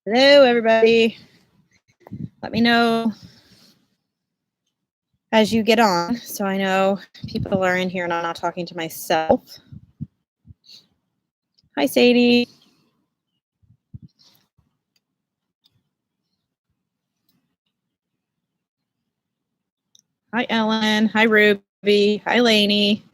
Hello, everybody. Let me know as you get on so I know people are in here and I'm not talking to myself. Hi, Sadie. Hi, Ellen. Hi, Ruby. Hi, Lainey.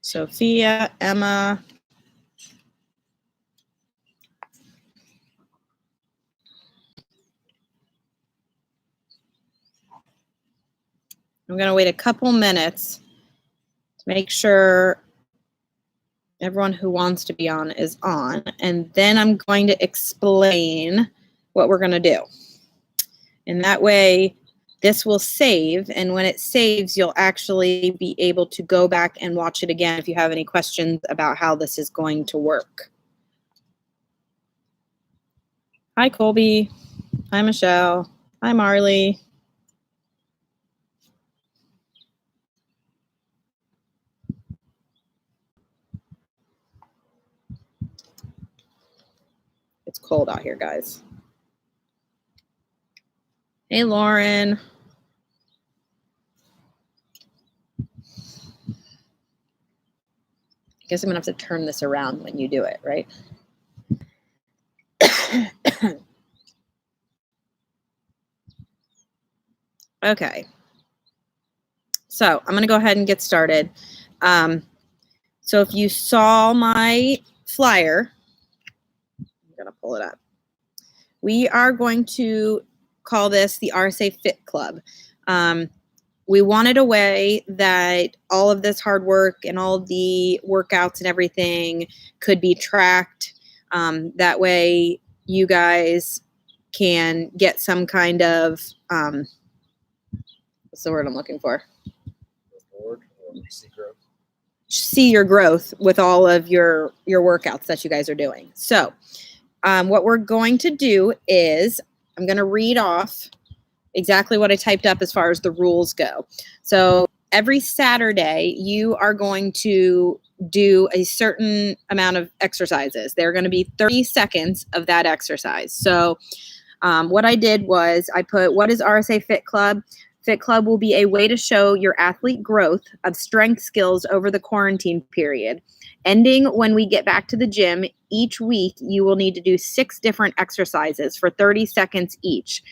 Sophia, Emma. I'm going to wait a couple minutes to make sure everyone who wants to be on is on, and then I'm going to explain what we're going to do. And that way, this will save, and when it saves, you'll actually be able to go back and watch it again if you have any questions about how this is going to work. Hi, Colby. Hi, Michelle. Hi, Marley. It's cold out here, guys. Hey, Lauren. I guess I'm going to have to turn this around when you do it, right? Okay. So I'm going to go ahead and get started. So if you saw my flyer, I'm going to pull it up. We are going to call this the RSA Fit Club. We wanted a way that all of this hard work and all of the workouts and everything could be tracked. That way you guys can get some kind of, what's the word I'm looking for? See your growth with all of your workouts that you guys are doing. So what we're going to do is I'm going to read off exactly what I typed up as far as the rules go. So every Saturday, you are going to do a certain amount of exercises. They're going to be 30 seconds of that exercise. So what I did was I put, what is RSA Fit Club? Fit Club will be a way to show your athlete growth of strength skills over the quarantine period. Ending when we get back to the gym, each week you will need to do 6 different exercises for 30 seconds each.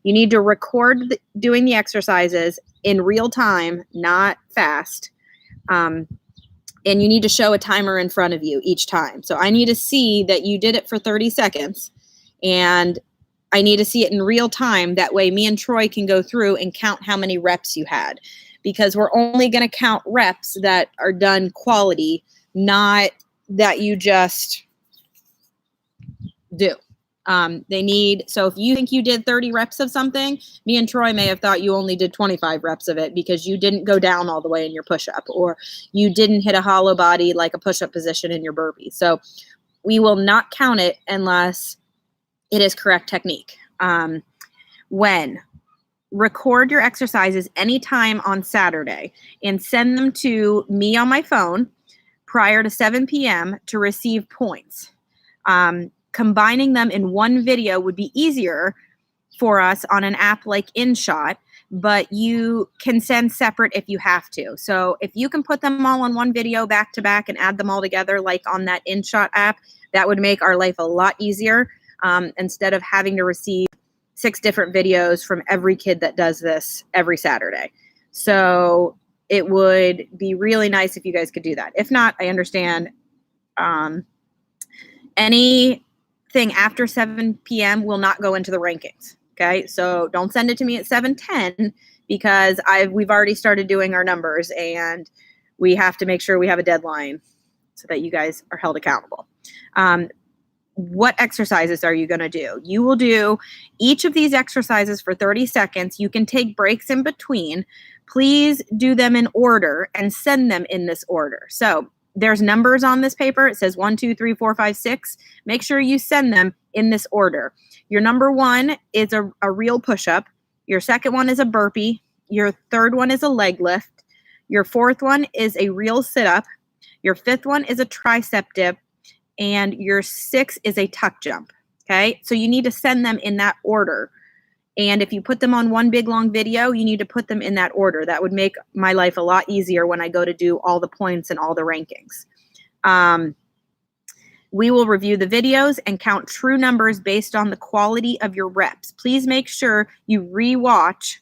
You need to record doing the exercises in real time, not fast. And you need to show a timer in front of you each time. So I need to see that you did it for 30 seconds, and I need to see it in real time. That way me and Troy can go through and count how many reps you had, because we're only going to count reps that are done quality, not that you just do. So if you think you did 30 reps of something, me and Troy may have thought you only did 25 reps of it because you didn't go down all the way in your push-up, or you didn't hit a hollow body like a push-up position in your burpee. So we will not count it unless it is correct technique. Record your exercises anytime on Saturday and send them to me on my phone prior to 7 p.m. to receive points. Combining them in one video would be easier for us on an app like InShot, but you can send separate if you have to. So if you can put them all on one video back to back and add them all together like on that InShot app, that would make our life a lot easier, instead of having to receive 6 different videos from every kid that does this every Saturday. So it would be really nice if you guys could do that. If not, I understand. Anything after 7 p.m. will not go into the rankings. Okay, so don't send it to me at 7:10 because we've already started doing our numbers, and we have to make sure we have a deadline so that you guys are held accountable. What exercises are you going to do? You will do each of these exercises for 30 seconds. You can take breaks in between. Please do them in order and send them in this order. So there's numbers on this paper. It says 1, 2, 3, 4, 5, 6. Make sure you send them in this order. Your number 1 is a real push-up. Your second one is a burpee. Your third one is a leg lift. Your fourth one is a real sit-up. Your fifth one is a tricep dip. And your sixth is a tuck jump. Okay, so you need to send them in that order. And if you put them on one big long video, you need to put them in that order. That would make my life a lot easier when I go to do all the points and all the rankings. We will review the videos and count true numbers based on the quality of your reps. Please make sure you re-watch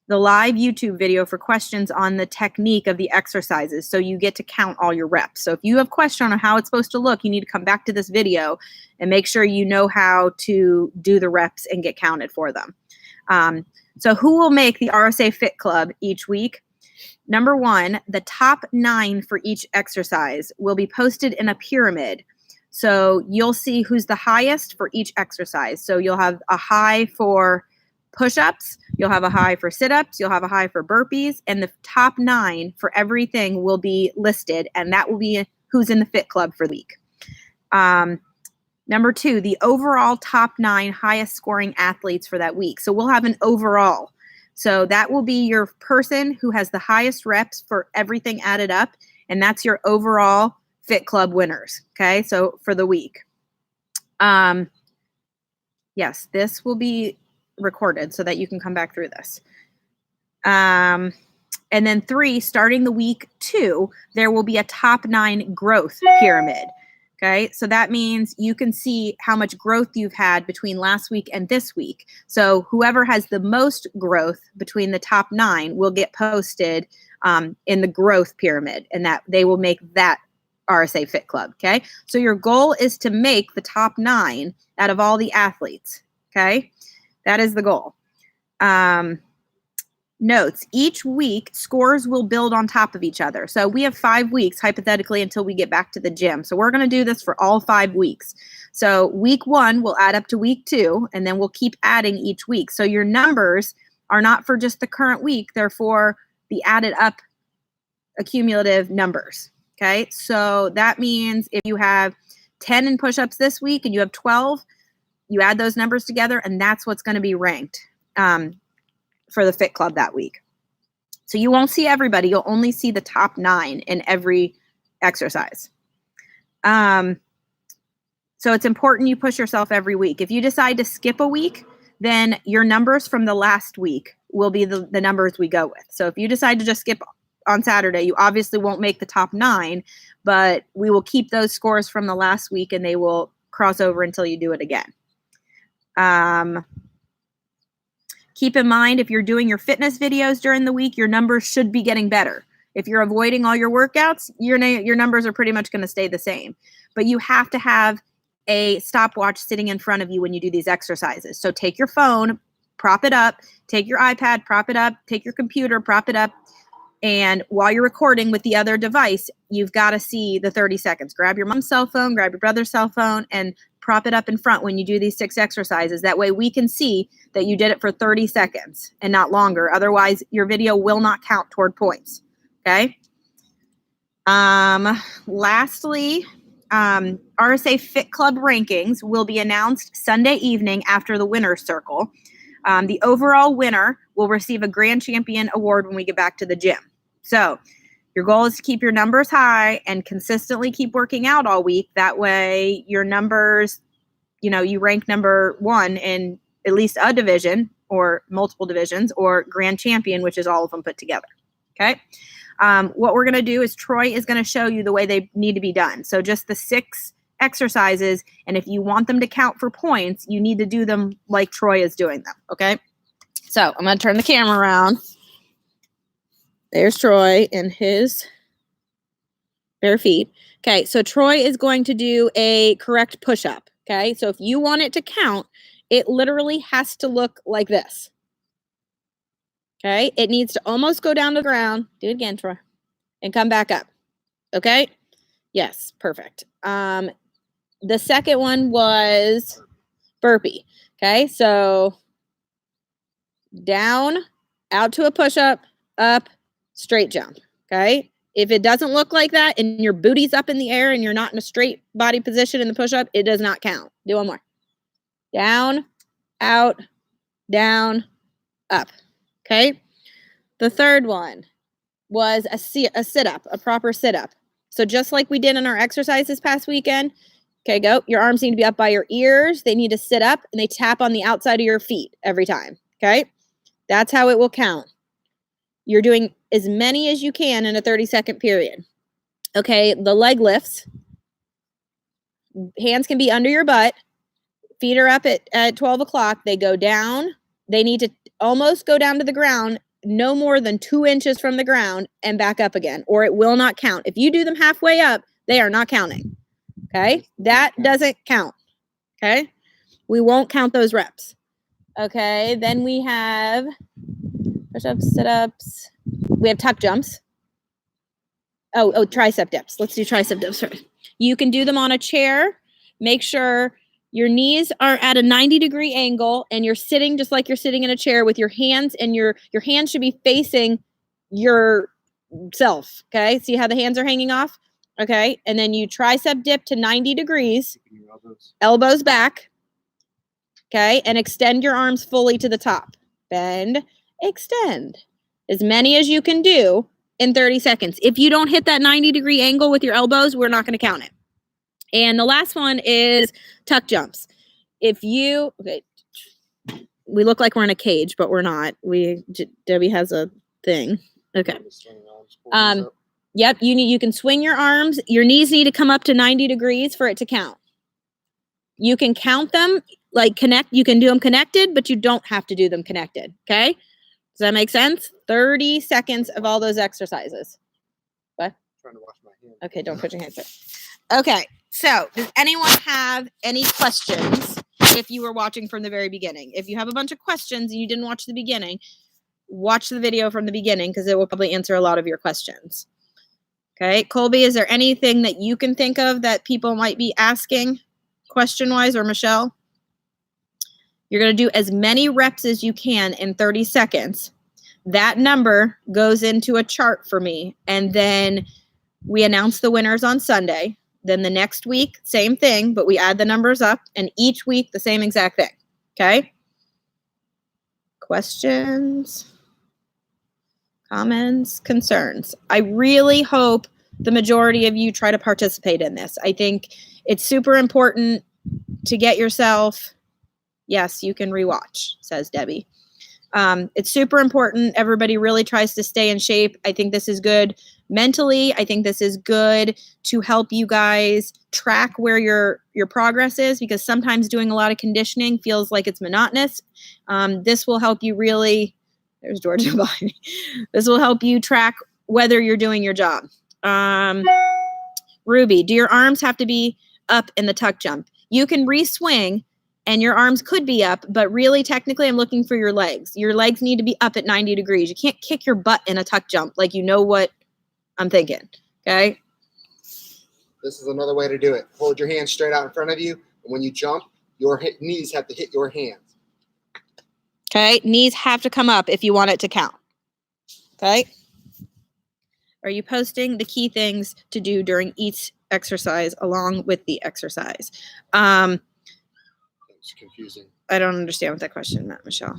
the live YouTube video for questions on the technique of the exercises, so you get to count all your reps. So if you have a question on how it's supposed to look, you need to come back to this video and make sure you know how to do the reps and get counted for them. So who will make the RSA Fit Club each week? Number one, the top 9 for each exercise will be posted in a pyramid. So you'll see who's the highest for each exercise. So you'll have a high for push-ups, you'll have a high for sit-ups, you'll have a high for burpees, and the top 9 for everything will be listed, and that will be who's in the Fit Club for the week. Number 2, the overall top 9 highest scoring athletes for that week. So we'll have an overall. So that will be your person who has the highest reps for everything added up, and that's your overall Fit Club winners. Okay, so for the week. Yes, this will be recorded so that you can come back through this. And then 3, starting the week 2, there will be a top 9 growth pyramid. Okay, so that means you can see how much growth you've had between last week and this week. So whoever has the most growth between the top 9 will get posted in the growth pyramid, and that they will make that RSA Fit Club. Okay, so your goal is to make the top 9 out of all the athletes. Okay, that is the goal. Notes, each week scores will build on top of each other. So we have 5 weeks hypothetically until we get back to the gym. So we're going to do this for all 5 weeks. So week 1 will add up to week 2, and then we'll keep adding each week. So your numbers are not for just the current week. They're for the added up accumulative numbers. Okay, so that means if you have 10 in push-ups this week and you have 12, you add those numbers together, and that's what's going to be ranked for the Fit Club that week. So you won't see everybody. You'll only see the top 9 in every exercise. So it's important you push yourself every week. If you decide to skip a week, then your numbers from the last week will be the numbers we go with. So if you decide to just skip on Saturday, you obviously won't make the top 9, but we will keep those scores from the last week, and they will cross over until you do it again. Keep in mind, if you're doing your fitness videos during the week, your numbers should be getting better. If you're avoiding all your workouts, your numbers are pretty much going to stay the same. But you have to have a stopwatch sitting in front of you when you do these exercises. So take your phone, prop it up, take your iPad, prop it up, take your computer, prop it up. And while you're recording with the other device, you've got to see the 30 seconds. Grab your mom's cell phone, grab your brother's cell phone, and prop it up in front when you do these 6 exercises. That way we can see that you did it for 30 seconds and not longer. Otherwise, your video will not count toward points. Okay? Lastly, RSA Fit Club rankings will be announced Sunday evening after the winner's circle. The overall winner will receive a grand champion award when we get back to the gym. So your goal is to keep your numbers high and consistently keep working out all week. That way your numbers, you rank number 1 in at least a division or multiple divisions, or grand champion, which is all of them put together. Okay. What we're going to do is Troy is going to show you the way they need to be done. So just the 6 exercises, and if you want them to count for points, you need to do them like Troy is doing them. Okay. So I'm going to turn the camera around. There's Troy in his bare feet. Okay, so Troy is going to do a correct push-up. Okay, so if you want it to count, it literally has to look like this. Okay, it needs to almost go down to the ground. Do it again, Troy, and come back up. Okay, yes, perfect. The second one was burpee. Okay, so down, out to a push-up, up, straight jump. Okay, if it doesn't look like that and your booty's up in the air and you're not in a straight body position in the push-up, it does not count. Do one more. Down, out, down, up. Okay. The third one was a sit-up, a proper sit-up. So just like we did in our exercise this past weekend, okay, go. Your arms need to be up by your ears. They need to sit up and they tap on the outside of your feet every time. Okay. That's how it will count. You're doing as many as you can in a 30-second period. Okay. The leg lifts. Hands can be under your butt. Feet are up at 12 o'clock. They go down. They need to almost go down to the ground, no more than 2 inches from the ground, and back up again, or it will not count. If you do them halfway up, they are not counting. Okay? That doesn't count. Okay? We won't count those reps. Okay? Then we have push-ups, sit-ups. We have tuck jumps. Oh, tricep dips. Let's do tricep dips first. You can do them on a chair. Make sure your knees are at a 90-degree angle and you're sitting just like you're sitting in a chair with your hands, and your hands should be facing yourself. Okay? See how the hands are hanging off? Okay? And then you tricep dip to 90 degrees. Elbows back. Okay? And extend your arms fully to the top. Bend, extend. As many as you can do in 30 seconds. If you don't hit that 90-degree angle with your elbows, we're not going to count it. And the last one is tuck jumps. If you, okay, we look like we're in a cage, but we're not. Debbie has a thing. Okay. Yep. You can swing your arms. Your knees need to come up to 90 degrees for it to count. You can count them like connect. You can do them connected, but you don't have to do them connected. Okay. Does that make sense? 30 seconds of all those exercises. What? Trying to wash my hands. Okay. Don't put your hands there. Okay. So does anyone have any questions if you were watching from the very beginning? If you have a bunch of questions and you didn't watch the beginning, watch the video from the beginning because it will probably answer a lot of your questions. Okay. Colby, is there anything that you can think of that people might be asking question-wise, or Michelle? You're going to do as many reps as you can in 30 seconds. That number goes into a chart for me, and then we announce the winners on Sunday. Then the next week, same thing, but we add the numbers up, and each week the same exact thing. Okay? Questions? Comments? Concerns? I really hope the majority of you try to participate in this. I think it's super important to get yourself. Yes, you can rewatch, says Debbie. It's super important. Everybody really tries to stay in shape. I think this is good mentally. I think this is good to help you guys track where your progress is, because sometimes doing a lot of conditioning feels like it's monotonous. This will help you really, there's Georgia behind me. This will help you track whether you're doing your job. Ruby, do your arms have to be up in the tuck jump? You can re-swing and your arms could be up, but really technically I'm looking for your legs. Your legs need to be up at 90 degrees. You can't kick your butt in a tuck jump. Like, you know what I'm thinking. Okay. This is another way to do it. Hold your hands straight out in front of you. And when you jump, your knees have to hit your hands. Okay. Knees have to come up if you want it to count. Okay. Are you posting the key things to do during each exercise along with the exercise? It's confusing. I don't understand what that question meant, Michelle.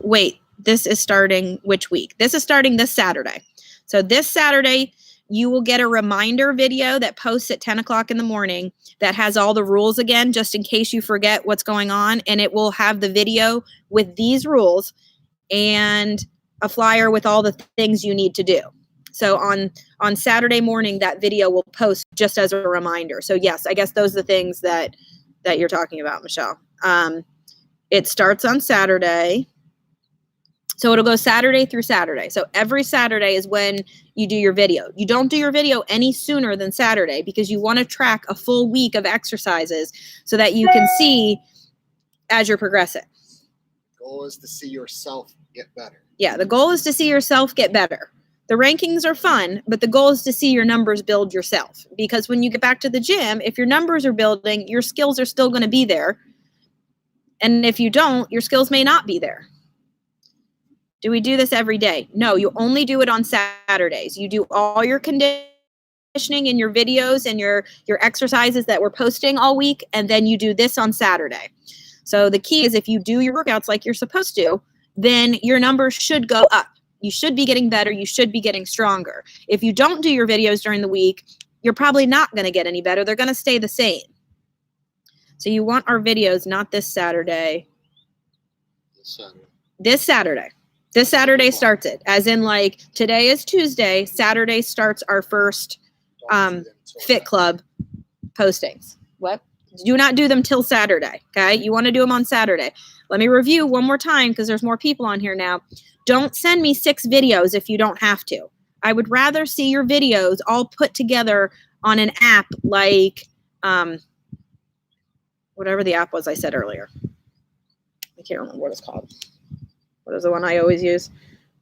Wait, this is starting which week? This is starting this Saturday. So this Saturday, you will get a reminder video that posts at 10 o'clock in the morning that has all the rules again, just in case you forget what's going on. And it will have the video with these rules and a flyer with all the things you need to do. So on Saturday morning, that video will post just as a reminder. So yes, I guess those are the things that you're talking about, Michelle. It starts on Saturday. So it'll go Saturday through Saturday. So every Saturday is when you do your video. You don't do your video any sooner than Saturday because you want to track a full week of exercises so that you can see as you're progressing. The goal is to see yourself get better. Yeah, the goal is to see yourself get better. The rankings are fun, but the goal is to see your numbers build yourself. Because when you get back to the gym, if your numbers are building, your skills are still going to be there. And if you don't, your skills may not be there. Do we do this every day? No, you only do it on Saturdays. You do all your conditioning and your videos and your exercises that we're posting all week, and then you do this on Saturday. So the key is if you do your workouts like you're supposed to, then your numbers should go up. You should be getting better. You should be getting stronger. If you don't do your videos during the week, you're probably not going to get any better. They're going to stay the same. So you want our videos not this Saturday. This Saturday. This Saturday starts it. As in, like, today is Tuesday. Saturday starts our first Fit Club postings. What? Do not do them till Saturday, okay? You want to do them on Saturday. Let me review one more time because there's more people on here now. Don't send me 6 videos if you don't have to. I would rather see your videos all put together on an app like whatever the app was I said earlier. I can't remember what it's called. What is the one I always use?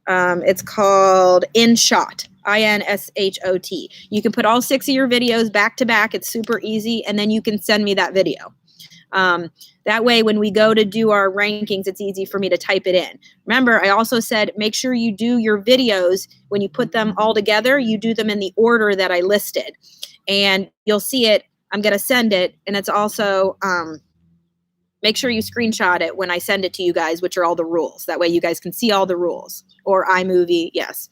It's called InShot, InShot. You can put all 6 of your videos back to back. It's super easy, and then you can send me that video. That way, when we go to do our rankings, it's easy for me to type it in. Remember, I also said make sure you do your videos, when you put them all together, you do them in the order that I listed. And you'll see it. I'm going to send it, and it's also make sure you screenshot it when I send it to you guys, which are all the rules. That way you guys can see all the rules. Or iMovie, yes.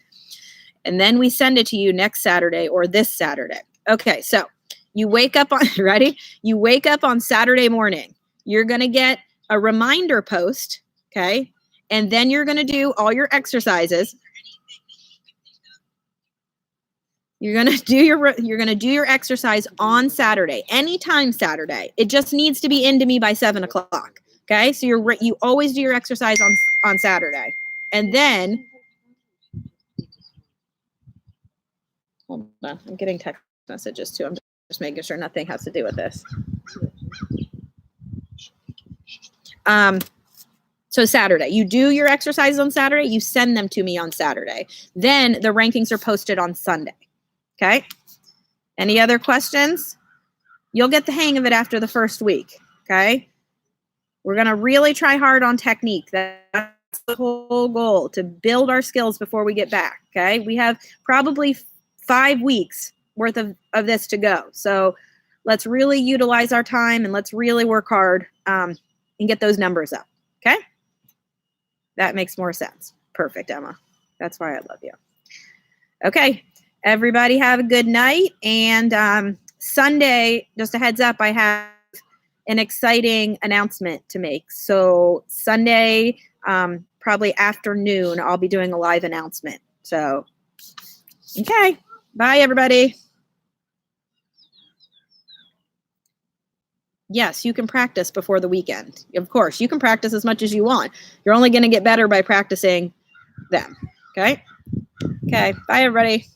And then we send it to you next Saturday or this Saturday. Okay, so you wake up on, ready? You wake up on Saturday morning. You're going to get a reminder post, okay? And then you're going to do all your exercises. You're going to do your exercise on Saturday, anytime Saturday. It just needs to be into me by 7 o'clock. Okay. So you always do your exercise on Saturday. And then, hold on, I'm getting text messages too. I'm just making sure nothing has to do with this. So Saturday, you do your exercises on Saturday, you send them to me on Saturday. Then the rankings are posted on Sunday. Okay. Any other questions? You'll get the hang of it after the first week. Okay. We're going to really try hard on technique. That's the whole goal, to build our skills before we get back. Okay. We have probably 5 weeks worth of this to go. So let's really utilize our time and let's really work hard and get those numbers up. Okay. That makes more sense. Perfect, Emma. That's why I love you. Okay. Everybody have a good night. And Sunday, just a heads up, I have an exciting announcement to make. So Sunday, probably afternoon, I'll be doing a live announcement. So, okay. Bye, everybody. Yes, you can practice before the weekend. Of course, you can practice as much as you want. You're only going to get better by practicing them. Okay? Okay. Bye, everybody.